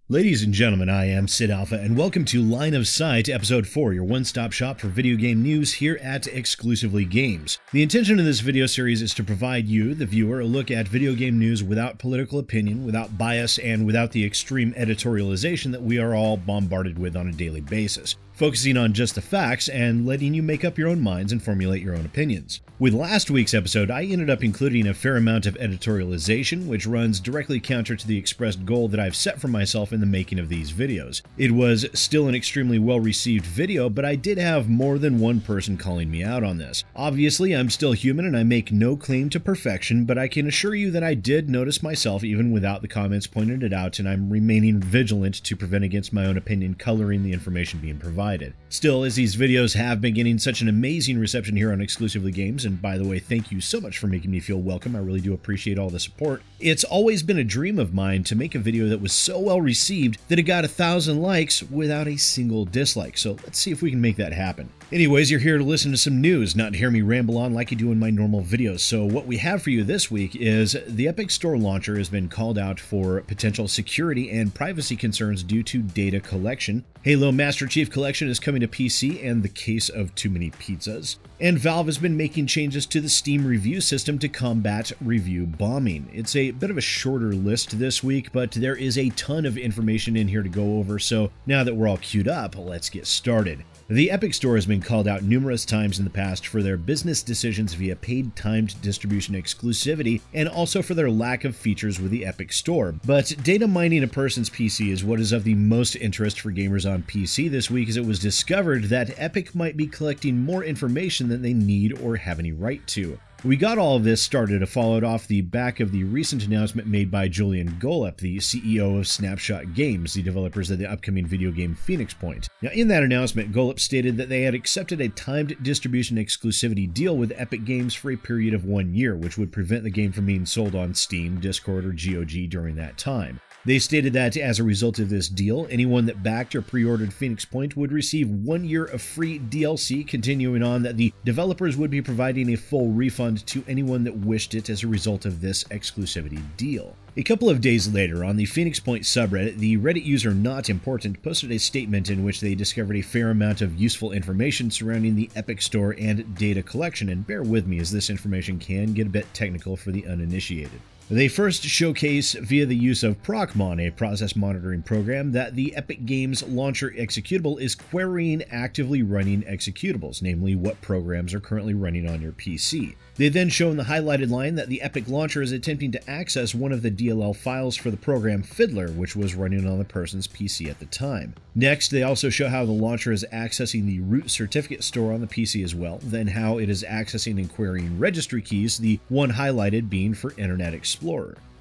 Ladies and gentlemen, I am Sid Alpha, and welcome to Line of Sight, Episode 4, your one-stop shop for video game news here at Exclusively Games. The intention of this video series is to provide you, the viewer, a look at video game news without political opinion, without bias, and without the extreme editorialization that we are all bombarded with on a daily basis, focusing on just the facts and letting you make up your own minds and formulate your own opinions. With last week's episode, I ended up including a fair amount of editorialization, which runs directly counter to the expressed goal that I've set for myself in the making of these videos. It was still an extremely well-received video, but I did have more than one person calling me out on this. Obviously, I'm still human and I make no claim to perfection, but I can assure you that I did notice myself even without the comments pointing it out, and I'm remaining vigilant to prevent against my own opinion coloring the information being provided. Still, as these videos have been getting such an amazing reception here on Exclusively Games, and by the way, thank you so much for making me feel welcome, I really do appreciate all the support. It's always been a dream of mine to make a video that was so well received that it got 1,000 likes without a single dislike, so let's see if we can make that happen. Anyways, you're here to listen to some news, not to hear me ramble on like I do in my normal videos. So what we have for you this week is the Epic Store launcher has been called out for potential security and privacy concerns due to data collection. Halo Master Chief Collection is coming to PC, and the case of too many pizzas. And Valve has been making changes to the Steam review system to combat review bombing. It's a bit of a shorter list this week, but there is a ton of information in here to go over, so now that we're all queued up, let's get started. The Epic Store has been called out numerous times in the past for their business decisions via paid timed distribution exclusivity, and also for their lack of features with the Epic Store. But data mining a person's PC is what is of the most interest for gamers on PC this week, as it was discovered that Epic might be collecting more information than they need or have any right to. We got all of this started to follow it off the back of the recent announcement made by Julian Gollop, the CEO of Snapshot Games, the developers of the upcoming video game Phoenix Point. Now, in that announcement, Gollop stated that they had accepted a timed distribution exclusivity deal with Epic Games for a period of 1 year, which would prevent the game from being sold on Steam, Discord, or GOG during that time. They stated that as a result of this deal, anyone that backed or pre-ordered Phoenix Point would receive 1 year of free DLC, continuing on that the developers would be providing a full refund to anyone that wished it as a result of this exclusivity deal. A couple of days later, on the Phoenix Point subreddit, the Reddit user Not Important posted a statement in which they discovered a fair amount of useful information surrounding the Epic Store and data collection, and bear with me as this information can get a bit technical for the uninitiated. They first showcase via the use of Procmon, a process monitoring program, that the Epic Games launcher executable is querying actively running executables, namely what programs are currently running on your PC. They then show in the highlighted line that the Epic launcher is attempting to access one of the DLL files for the program Fiddler, which was running on the person's PC at the time. Next, they also show how the launcher is accessing the root certificate store on the PC as well, then how it is accessing and querying registry keys, the one highlighted being for Internet Explorer.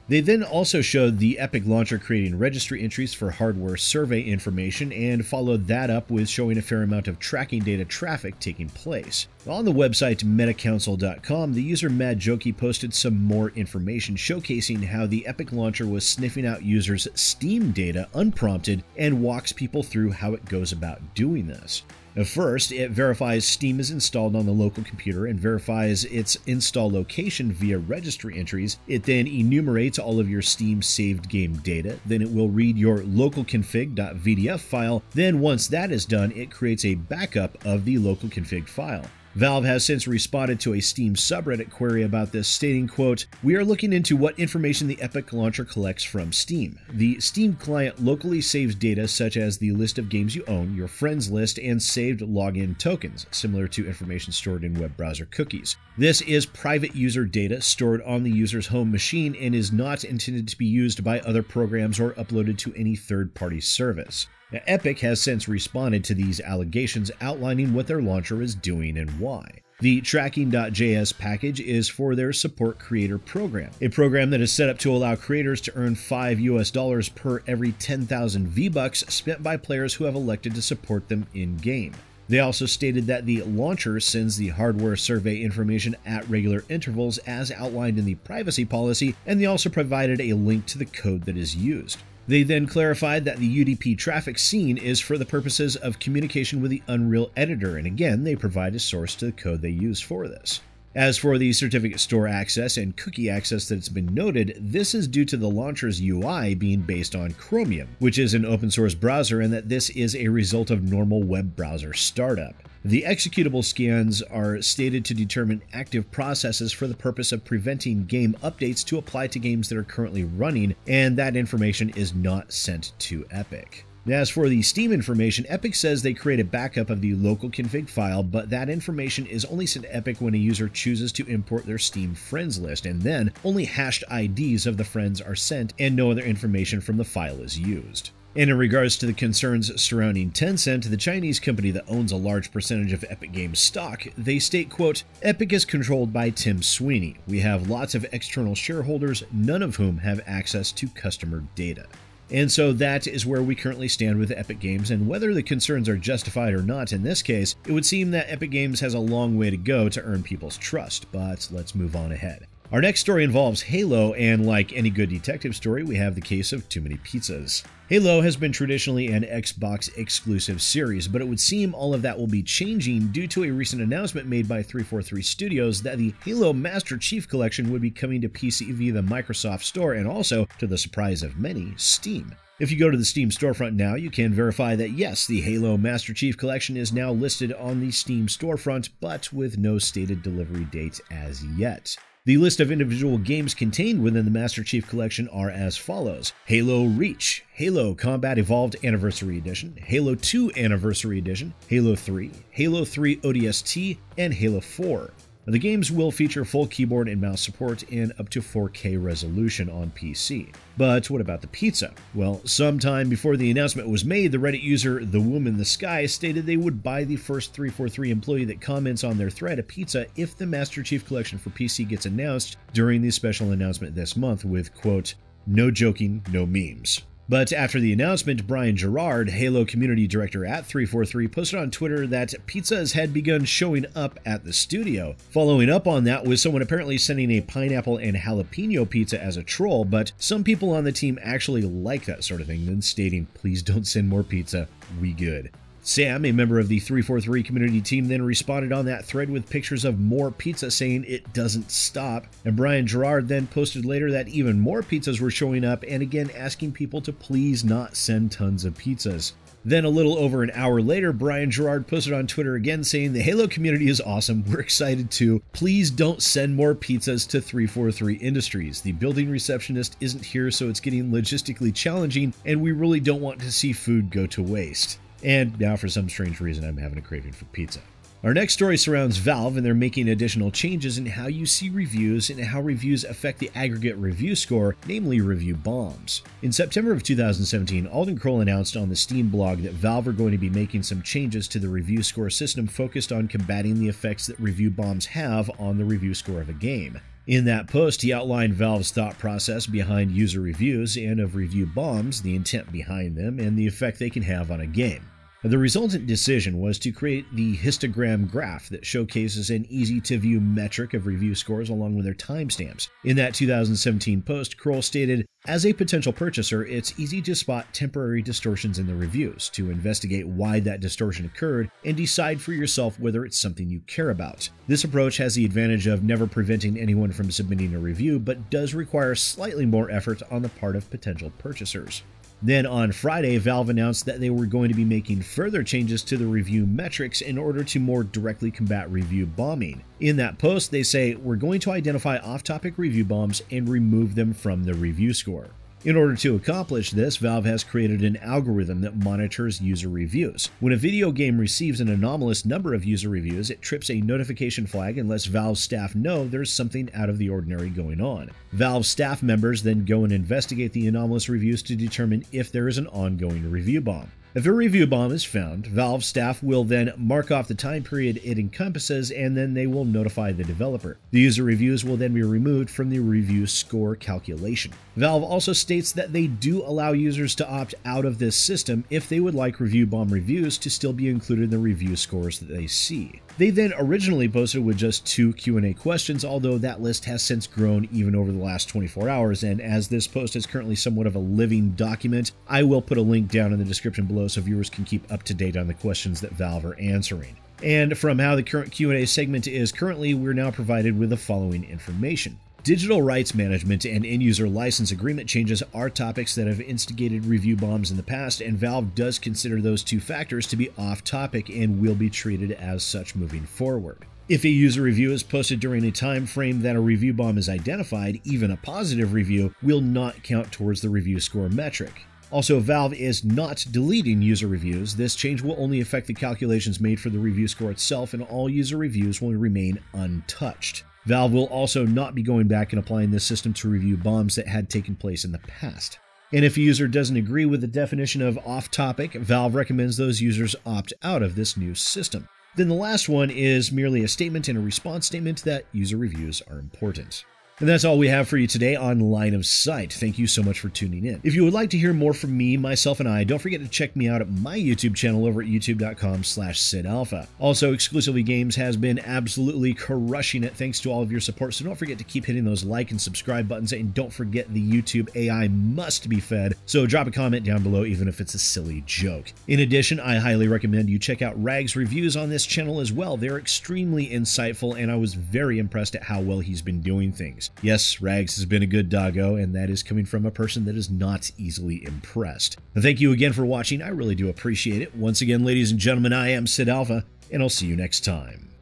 They then also showed the Epic launcher creating registry entries for hardware survey information, and followed that up with showing a fair amount of tracking data traffic taking place. On the website metacouncil.com, the user Mad Jokey posted some more information showcasing how the Epic launcher was sniffing out users' Steam data unprompted and walks people through how it goes about doing this. First, it verifies Steam is installed on the local computer and verifies its install location via registry entries. It then enumerates all of your Steam saved game data. Then it will read your localconfig.vdf file. Then once that is done, it creates a backup of the local config file. Valve has since responded to a Steam subreddit query about this, stating, quote, "We are looking into what information the Epic launcher collects from Steam. The Steam client locally saves data such as the list of games you own, your friends list, and saved login tokens, similar to information stored in web browser cookies. This is private user data stored on the user's home machine and is not intended to be used by other programs or uploaded to any third-party service." Now, Epic has since responded to these allegations, outlining what their launcher is doing and why. The tracking.js package is for their support creator program, a program that is set up to allow creators to earn $5 per every 10,000 V-Bucks spent by players who have elected to support them in-game. They also stated that the launcher sends the hardware survey information at regular intervals as outlined in the privacy policy, and they also provided a link to the code that is used. They then clarified that the UDP traffic seen is for the purposes of communication with the Unreal editor, and again, they provide a source to the code they use for this. As for the certificate store access and cookie access that's been noted, this is due to the launcher's UI being based on Chromium, which is an open source browser, and that this is a result of normal web browser startup. The executable scans are stated to determine active processes for the purpose of preventing game updates to apply to games that are currently running, and that information is not sent to Epic. As for the Steam information, Epic says they create a backup of the local config file, but that information is only sent to Epic when a user chooses to import their Steam friends list, and then only hashed IDs of the friends are sent and no other information from the file is used. And in regards to the concerns surrounding Tencent, the Chinese company that owns a large percentage of Epic Games stock, they state, quote, "Epic is controlled by Tim Sweeney. We have lots of external shareholders, none of whom have access to customer data." And so that is where we currently stand with Epic Games, and whether the concerns are justified or not in this case, it would seem that Epic Games has a long way to go to earn people's trust, but let's move on ahead. Our next story involves Halo, and like any good detective story, we have the case of too many pizzas. Halo has been traditionally an Xbox exclusive series, but it would seem all of that will be changing due to a recent announcement made by 343 Studios that the Halo Master Chief Collection would be coming to PC via the Microsoft Store and also, to the surprise of many, Steam. If you go to the Steam storefront now, you can verify that yes, the Halo Master Chief Collection is now listed on the Steam storefront, but with no stated delivery date as yet. The list of individual games contained within the Master Chief Collection are as follows: Halo Reach, Halo Combat Evolved Anniversary Edition, Halo 2 Anniversary Edition, Halo 3, Halo 3 ODST, and Halo 4. The games will feature full keyboard and mouse support and up to 4K resolution on PC. But what about the pizza? Well, sometime before the announcement was made, the Reddit user The Womb in the Sky stated they would buy the first 343 employee that comments on their thread a pizza if the Master Chief Collection for PC gets announced during the special announcement this month with, quote, "No joking, no memes." But after the announcement, Brian Gerard, Halo community director at 343, posted on Twitter that pizzas had begun showing up at the studio. Following up on that was someone apparently sending a pineapple and jalapeno pizza as a troll, but some people on the team actually like that sort of thing, then stating, "Please don't send more pizza, we good." Sam, a member of the 343 community team, then responded on that thread with pictures of more pizza saying it doesn't stop, and Brian Gerard then posted later that even more pizzas were showing up and again asking people to please not send tons of pizzas. Then a little over an hour later, Brian Gerard posted on Twitter again saying the Halo community is awesome, we're excited too, please don't send more pizzas to 343 Industries. The building receptionist isn't here, so it's getting logistically challenging and we really don't want to see food go to waste. And now for some strange reason I'm having a craving for pizza. Our next story surrounds Valve, and they're making additional changes in how you see reviews and how reviews affect the aggregate review score, namely review bombs. In September of 2017, Alden Kroll announced on the Steam blog that Valve are going to be making some changes to the review score system focused on combating the effects that review bombs have on the review score of a game. In that post, he outlined Valve's thought process behind user reviews and of review bombs, the intent behind them, and the effect they can have on a game. The resultant decision was to create the histogram graph that showcases an easy-to-view metric of review scores along with their timestamps. In that 2017 post, Kroll stated, "As a potential purchaser, it's easy to spot temporary distortions in the reviews, to investigate why that distortion occurred, and decide for yourself whether it's something you care about. This approach has the advantage of never preventing anyone from submitting a review, but does require slightly more effort on the part of potential purchasers." Then on Friday, Valve announced that they were going to be making further changes to the review metrics in order to more directly combat review bombing. In that post, they say, "We're going to identify off-topic review bombs and remove them from the review score." In order to accomplish this, Valve has created an algorithm that monitors user reviews. When a video game receives an anomalous number of user reviews, it trips a notification flag and lets Valve staff know there's something out of the ordinary going on. Valve staff members then go and investigate the anomalous reviews to determine if there is an ongoing review bomb. If a review bomb is found, Valve staff will then mark off the time period it encompasses, and then they will notify the developer. The user reviews will then be removed from the review score calculation. Valve also states that they do allow users to opt out of this system if they would like review bomb reviews to still be included in the review scores that they see. They then originally posted with just 2 Q&A questions, although that list has since grown even over the last 24 hours, and as this post is currently somewhat of a living document, I will put a link down in the description below below so viewers can keep up to date on the questions that Valve are answering. And from how the current Q&A segment is currently, we're now provided with the following information. Digital rights management and end-user license agreement changes are topics that have instigated review bombs in the past, and Valve does consider those two factors to be off-topic and will be treated as such moving forward. If a user review is posted during a time frame that a review bomb is identified, even a positive review will not count towards the review score metric. Also, Valve is not deleting user reviews. This change will only affect the calculations made for the review score itself, and all user reviews will remain untouched. Valve will also not be going back and applying this system to review bombs that had taken place in the past. And if a user doesn't agree with the definition of off-topic, Valve recommends those users opt out of this new system. Then the last one is merely a statement and a response statement that user reviews are important. And that's all we have for you today on Line of Sight. Thank you so much for tuning in. If you would like to hear more from me, myself, and I, don't forget to check me out at my YouTube channel over at youtube.com/SidAlpha. Also, Exclusively Games has been absolutely crushing it thanks to all of your support, so don't forget to keep hitting those like and subscribe buttons, and don't forget the YouTube AI must be fed, so drop a comment down below even if it's a silly joke. In addition, I highly recommend you check out Rag's reviews on this channel as well. They're extremely insightful, and I was very impressed at how well he's been doing things. Yes, Rags has been a good doggo, and that is coming from a person that is not easily impressed. And thank you again for watching. I really do appreciate it. Once again, ladies and gentlemen, I am SidAlpha, and I'll see you next time.